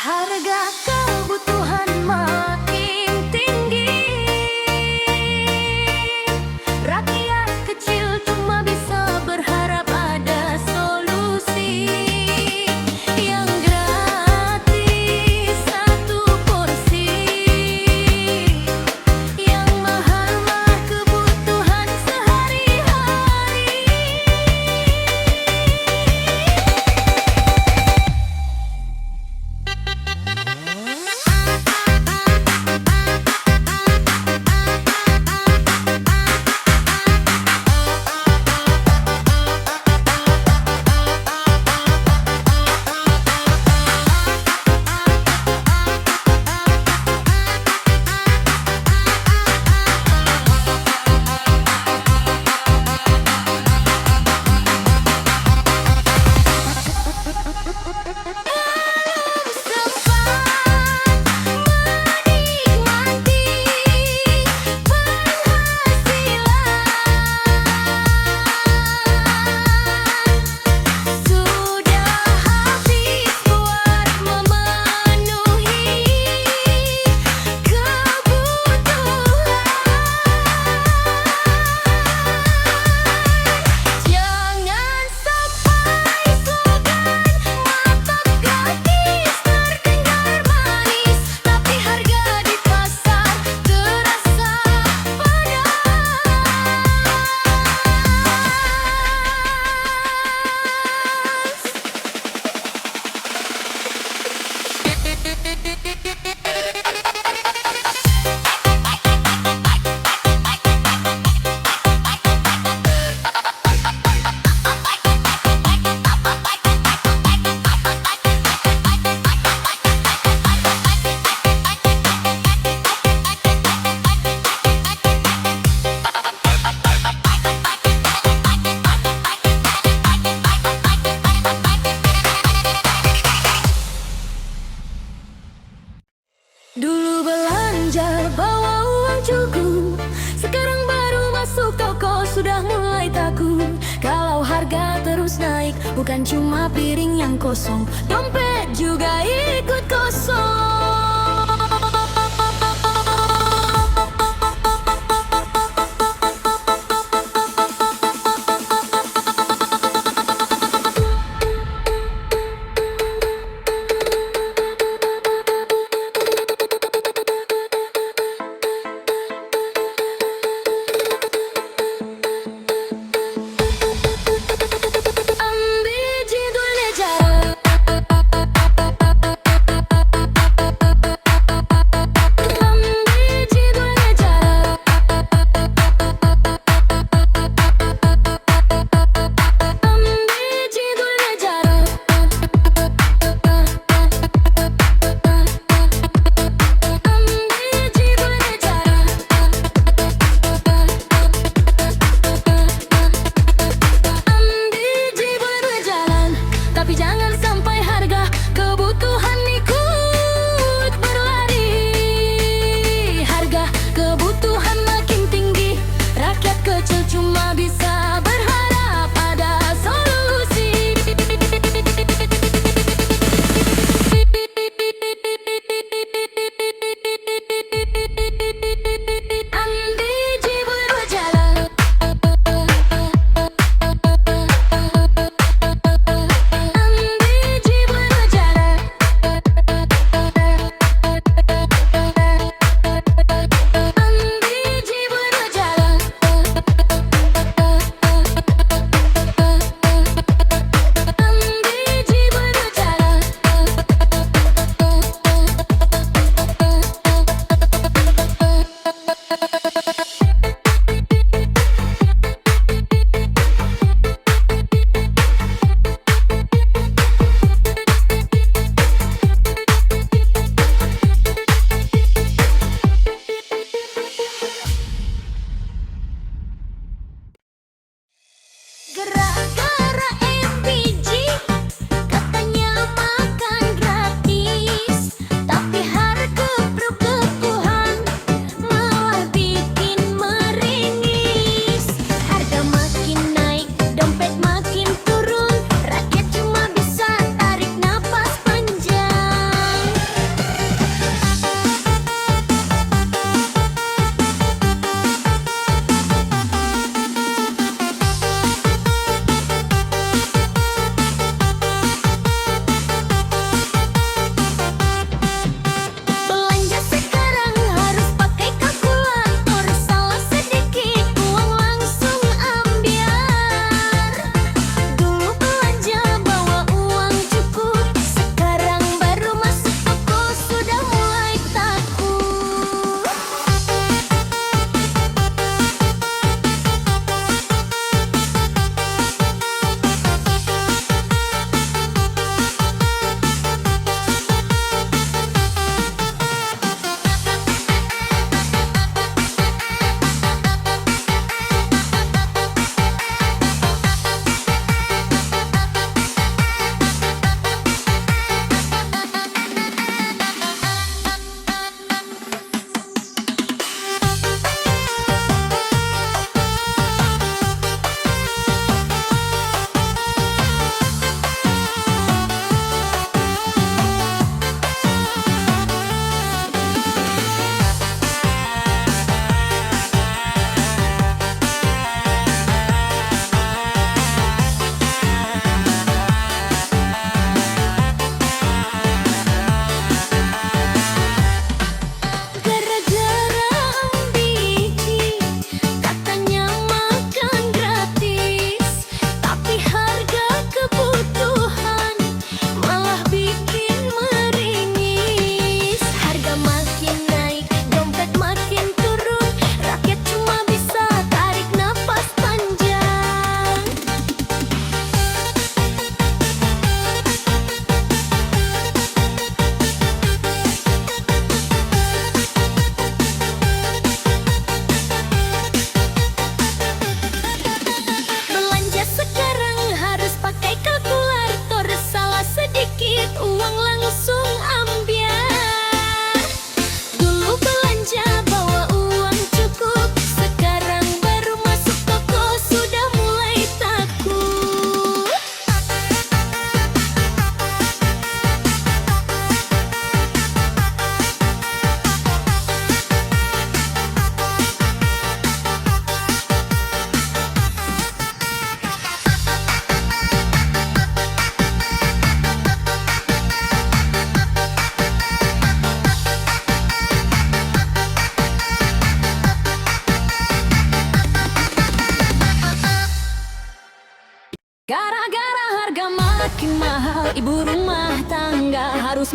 Harga kebutuhan makin tinggi. Rakyat kecil cuma bisa berharap ada solusi yang gratis satu porsi, yang mahal mah kebutuhan sehari-hari. Dulu belanja bawa uang cukup, sekarang baru masuk toko sudah mulai takut. Kalau harga terus naik, bukan cuma piring yang kosong, dompet juga ikut kosong.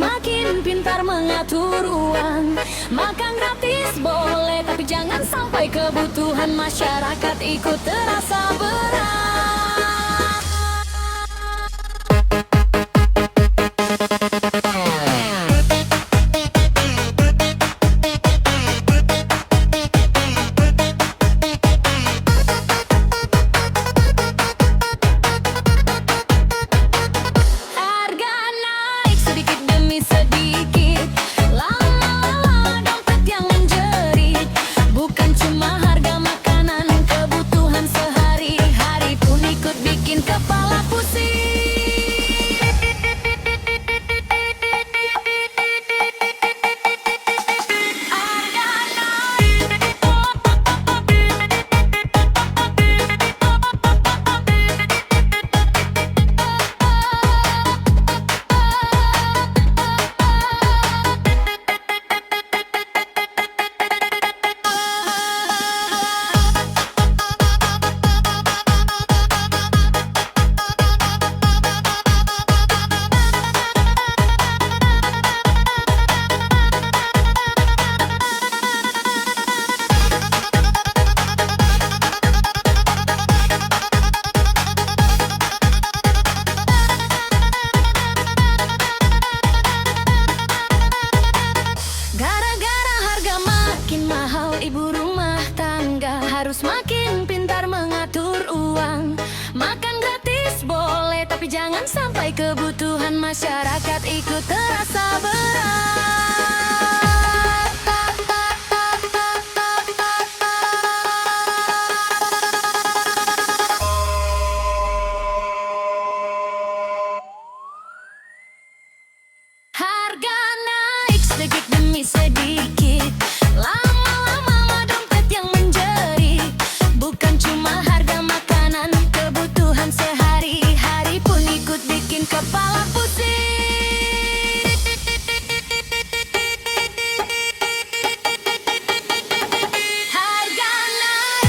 makin pintar mengatur uang. Makan gratis boleh, tapi jangan sampai kebutuhan masyarakat ikut terasa berat. Ibu rumah tangga harus makin pintar mengatur uang. Makan gratis boleh, tapi jangan sampai kebutuhan masyarakat ikut terasa berat. Harga naik sedikit demi sedikit, lama-lama dompet yang menjerit. Bukan cuma harga makanan, kebutuhan sehari-hari pun ikut bikin kepala pusing. Harga naik.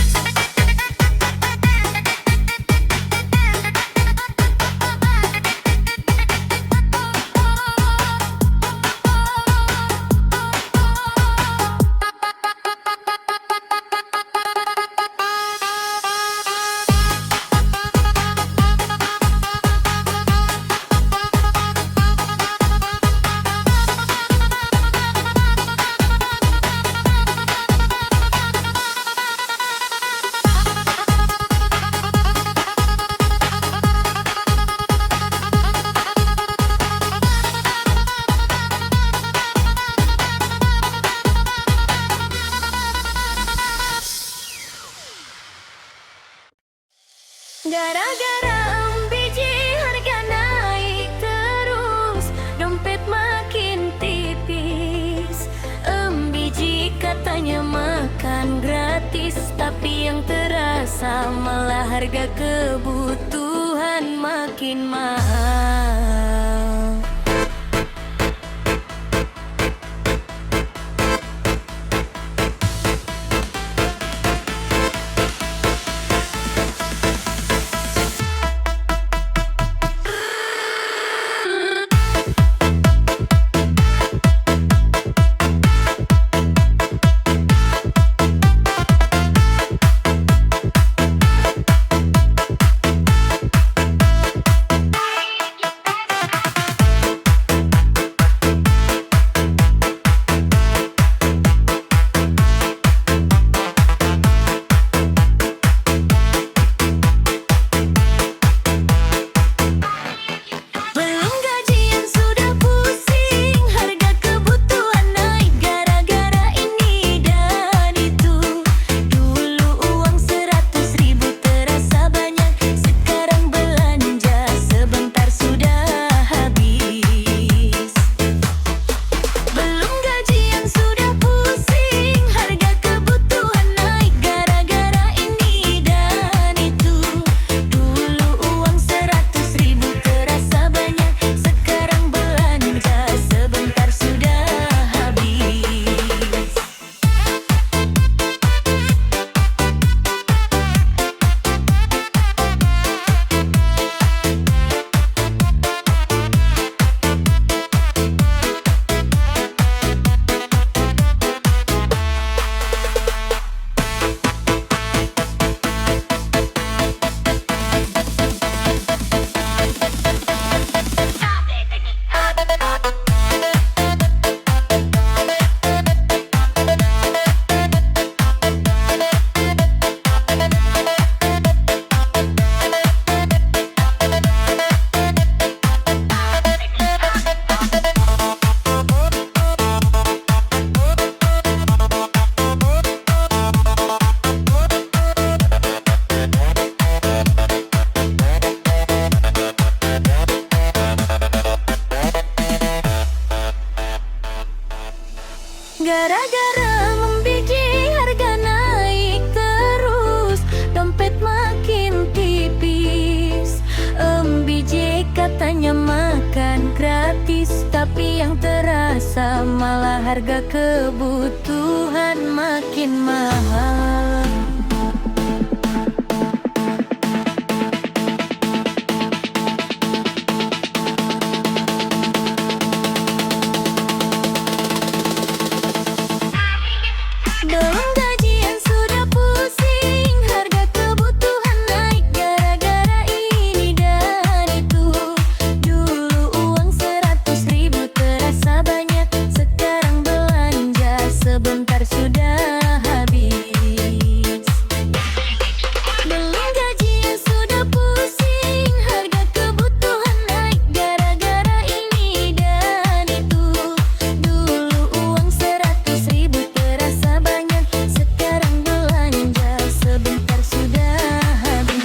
Gara-gara biji harga naik terus, dompet makin tipis. Biji katanya makan gratis, tapi yang terasa malah harga kebutuhan makin mahal. Gara-gara membiji harga naik terus, dompet makin tipis. Biji katanya makan gratis, tapi yang terasa malah harga kebutuhan makin mahal. Belum gajian sudah pusing, harga kebutuhan naik gara-gara ini dan itu. Dulu uang 100.000 terasa banyak, sekarang belanja sebentar sudah habis. Belum gajian sudah pusing, harga kebutuhan naik gara-gara ini dan itu. Dulu uang 100.000 terasa banyak, sekarang belanja sebentar sudah habis.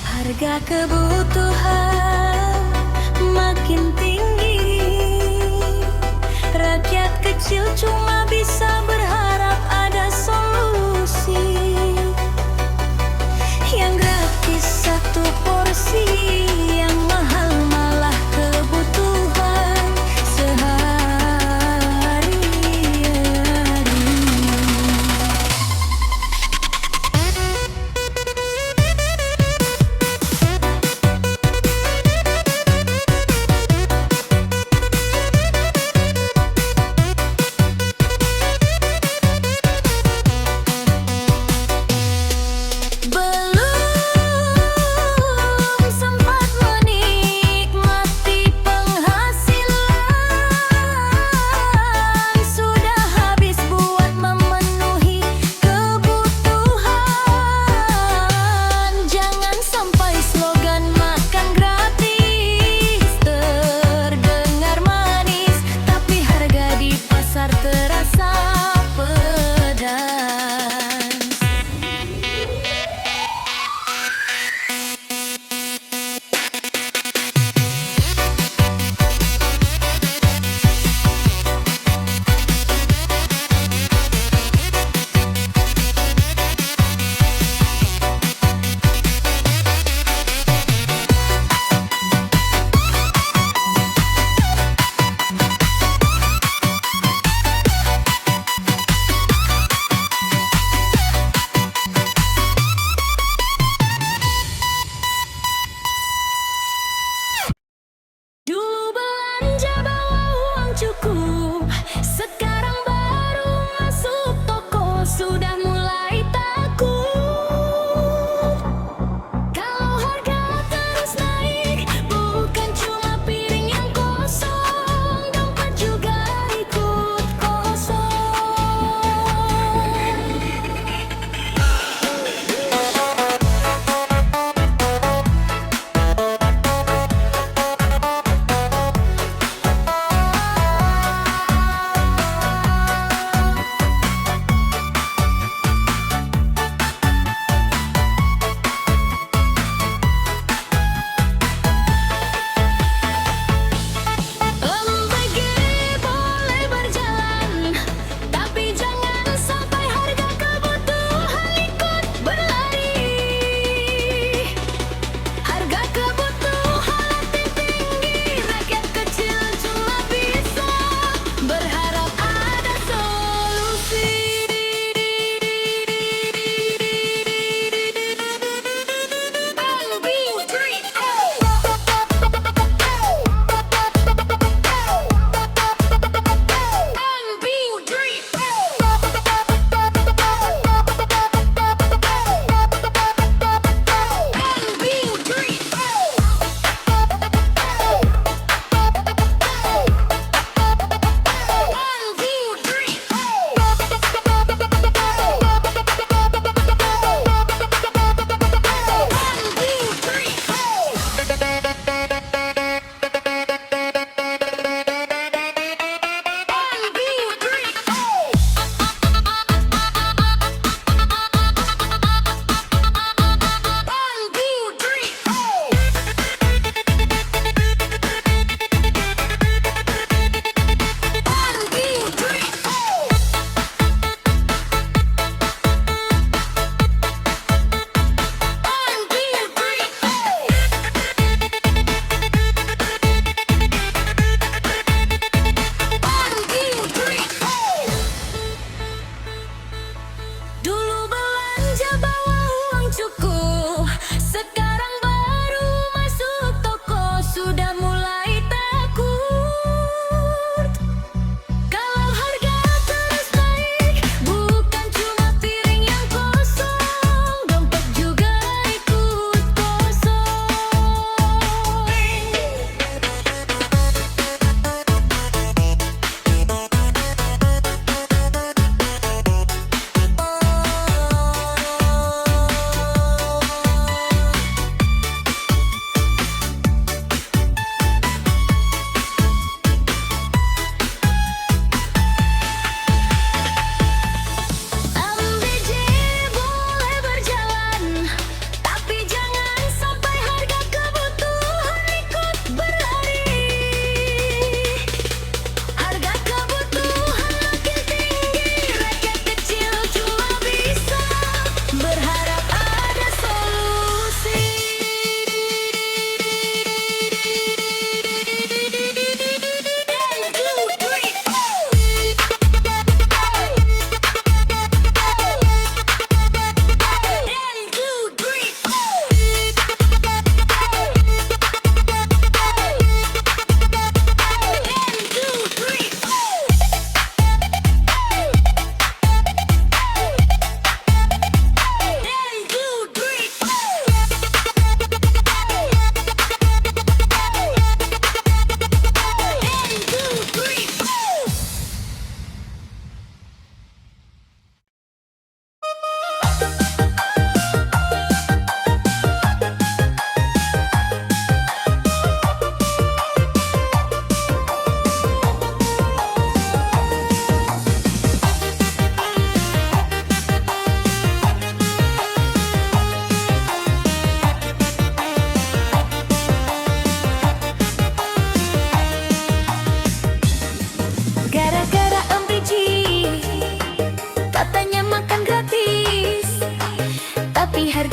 Harga kebutuhan makin tinggi, rakyat kecil cuma bisa berharap ada solusi. Yang gratis satu porsi, yang mahal malah kebutuhan sehari-hari.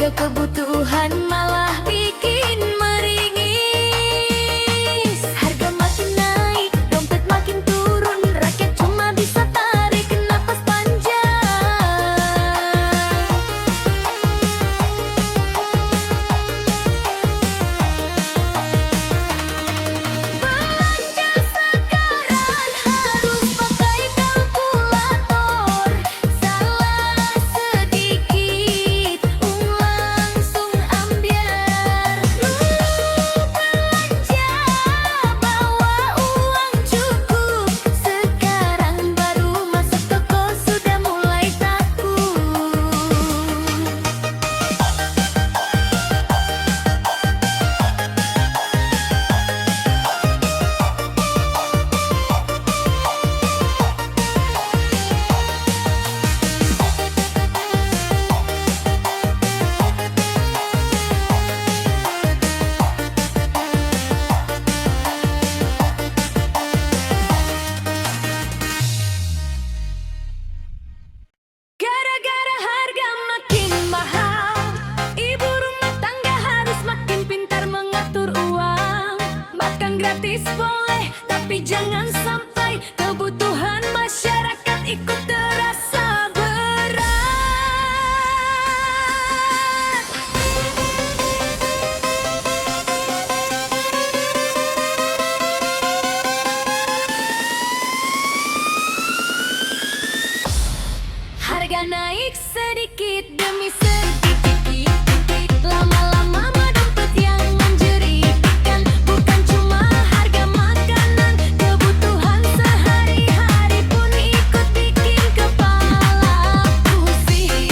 harga kebutuhan malah bikin meringis. Harga makin naik, dompet makin turun, rakyat cuma bisa tarik napas panjang. Belanja sekarang harus pakai kalkulator. Salah sedikit, langsung ambiar. Belanja bawa uang cukup. Sekarang baru masuk toko sudah mulai takut. Gara-gara harga makin mahal, ibu rumah tangga harus makin pintar mengatur uang. Makan gratis boleh, tapi jangan sampai kebutuhan masyarakat ikut terasa berat. Harga naik sedikit demi sedikit, lama-lama dompet yang menjeritkan. Bukan cuma harga makanan, kebutuhan sehari-hari pun ikut bikin kepala pusing.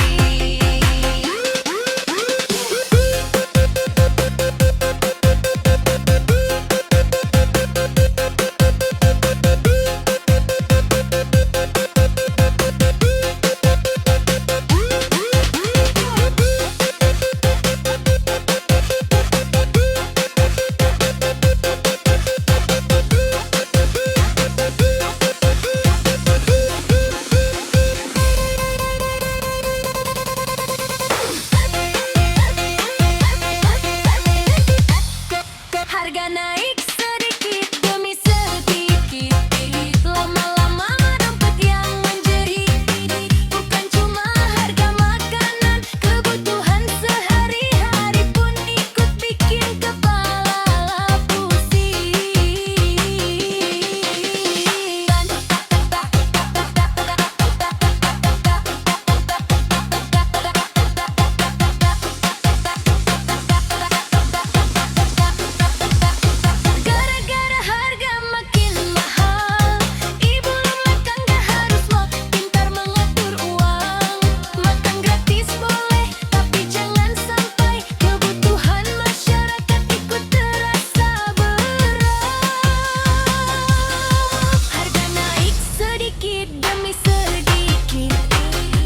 Harga naik sedikit demi sedikit, lama-lama dompet yang menjerit. Bukan cuma harga makanan, kebutuhan sehari-hari pun ikut bikin kepala pusing. Gara-gara harga makin mahal, ibu rumah tangga harus makin pintar mengatur uang. Makan gratis boleh, tapi jangan sampai kebutuhan masyarakat ikut terasa berat. Harga naik sedikit demi sedikit,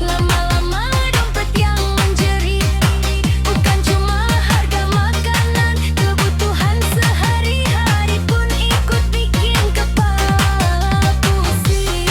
lama-lama dompet yang menjerit. Bukan cuma harga makanan, kebutuhan sehari-hari pun ikut bikin kepala pusing.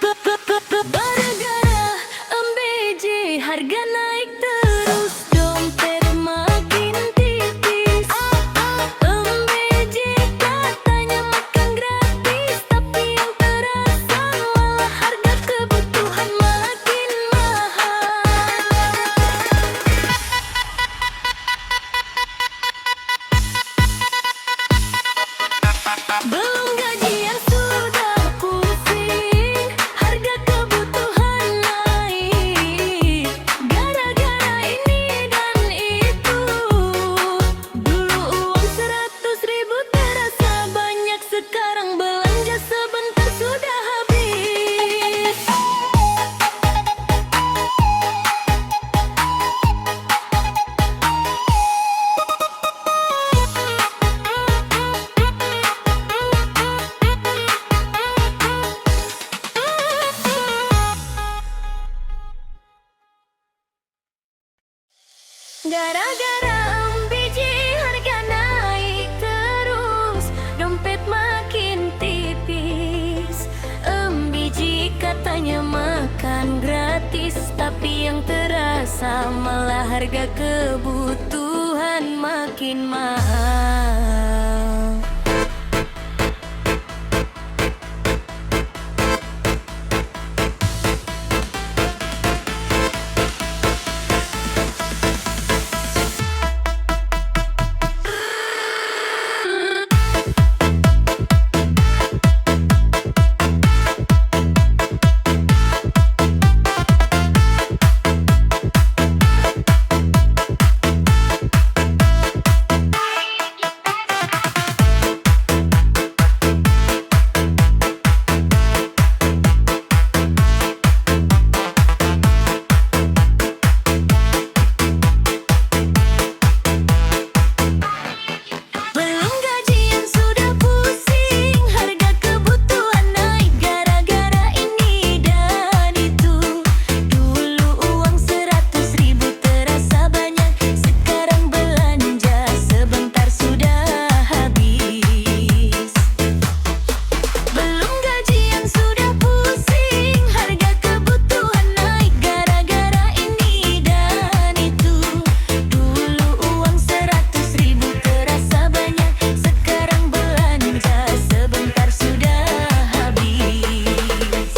Gara-gara MBJ harga naik terus, dompet makin tipis. MBJ katanya makan gratis, tapi yang terasa malah harga kebutuhan makin mahal. Belum gajian sudah pusing, harga kebutuhan naik. Gara-gara ini dan itu, dulu uang 100.000 terasa banyak, sekarang belanja sebentar sudah habis. Gara-gara MBJ harga naik terus, dompet makin tipis. MBJ katanya makan gratis, tapi yang terasa malah harga kebutuhan makin mahal. Belum gajian sudah pusing, harga kebutuhan naik gara-gara ini dan itu. Dulu uang 100.000 terasa banyak, sekarang belanja sebentar sudah habis. Belum gajian sudah pusing, harga kebutuhan naik gara-gara ini dan itu. Dulu uang 100.000 terasa banyak, sekarang belanja sebentar sudah habis.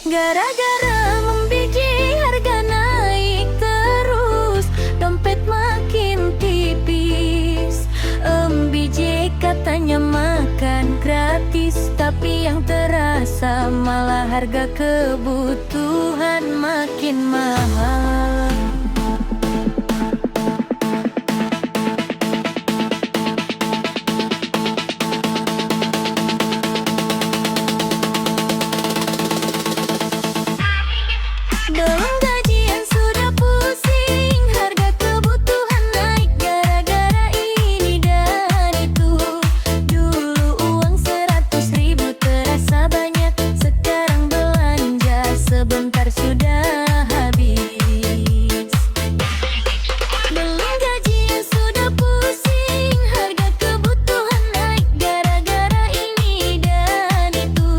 Gara-gara MBJ harga naik terus, dompet makin tipis. MBJ katanya makan gratis, tapi yang terasa malah harga kebutuhan makin mahal. Belum gajian sudah pusing, harga kebutuhan naik gara-gara ini dan itu. Dulu uang 100.000 terasa banyak, sekarang belanja sebentar sudah habis. Belum gajian sudah pusing, harga kebutuhan naik gara-gara ini dan itu.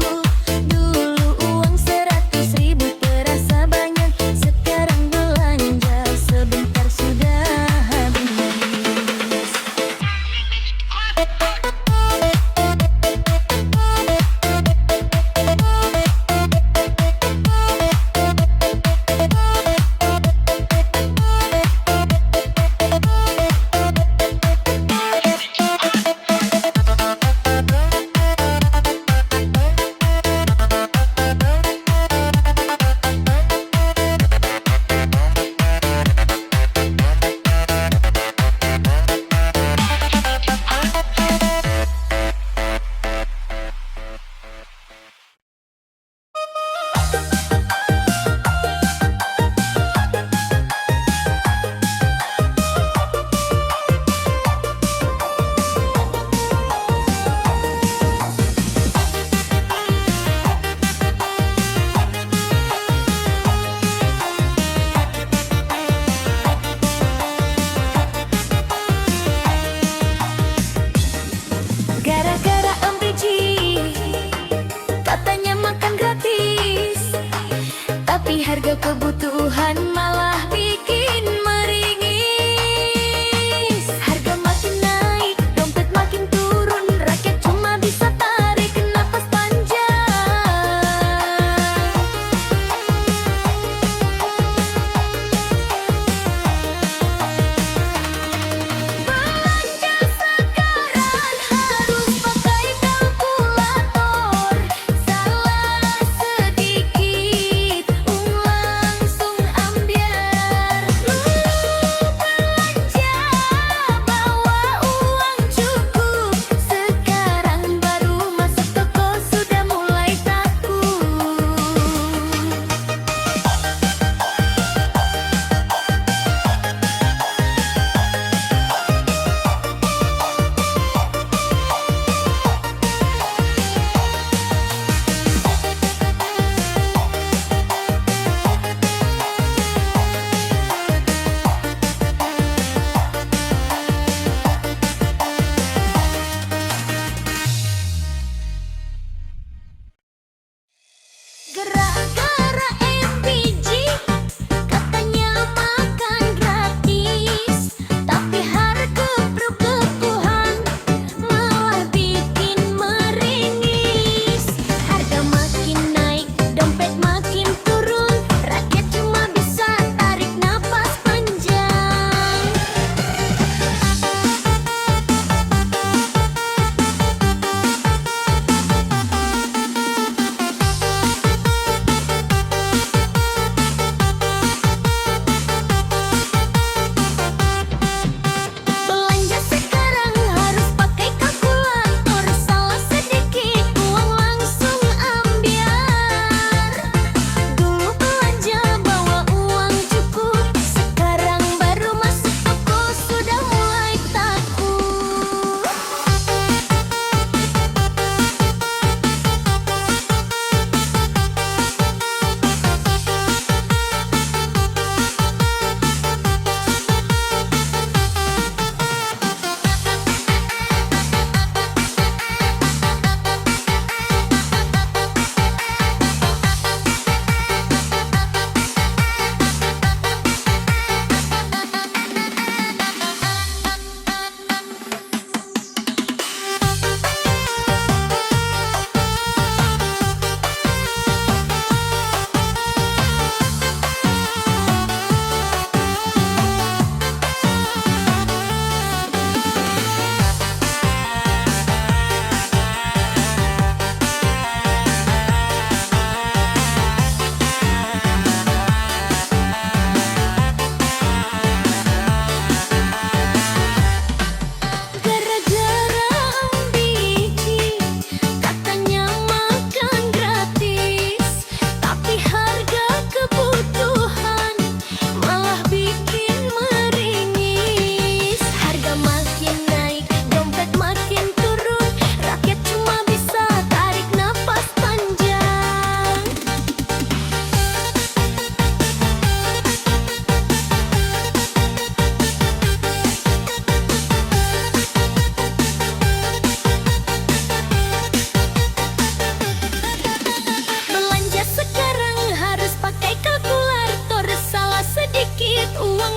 Dulu uang 100.000 terasa banyak, sekarang belanja sebentar sudah habis. Tapi harga kebutuhan malah bikin meringis. Harga makin naik, dompet makin turun, rakyat cuma bisa tarik napas panjang. Belanja sekarang harus pakai kalkulator. Salah sedikit, langsung ambiar. Belanja bawa uang cukup. Sekarang baru masuk toko sudah mulai takut. Gara-gara MPG, katanya makan gratis. Tapi harga perkebutuhan malah bikin meringis. Harga makin naik, dompet makin turun, rakyat cuma bisa tarik napas panjang. Belanja sekarang harus pakai kalkulator. Salah sedikit, uang langsung ambiar. Dulu belanja bawa uang cukup. Sekarang baru masuk toko sudah mulai takut. Gara-gara ambisi, katanya makan gratis. Tapi harga kebutuhan malah bikin meringis. Harga makin naik, dompet makin turun, rakyat cuma bisa tarik napas panjang. Belanja sekarang harus pakai kalkulator. Salah sedikit, uang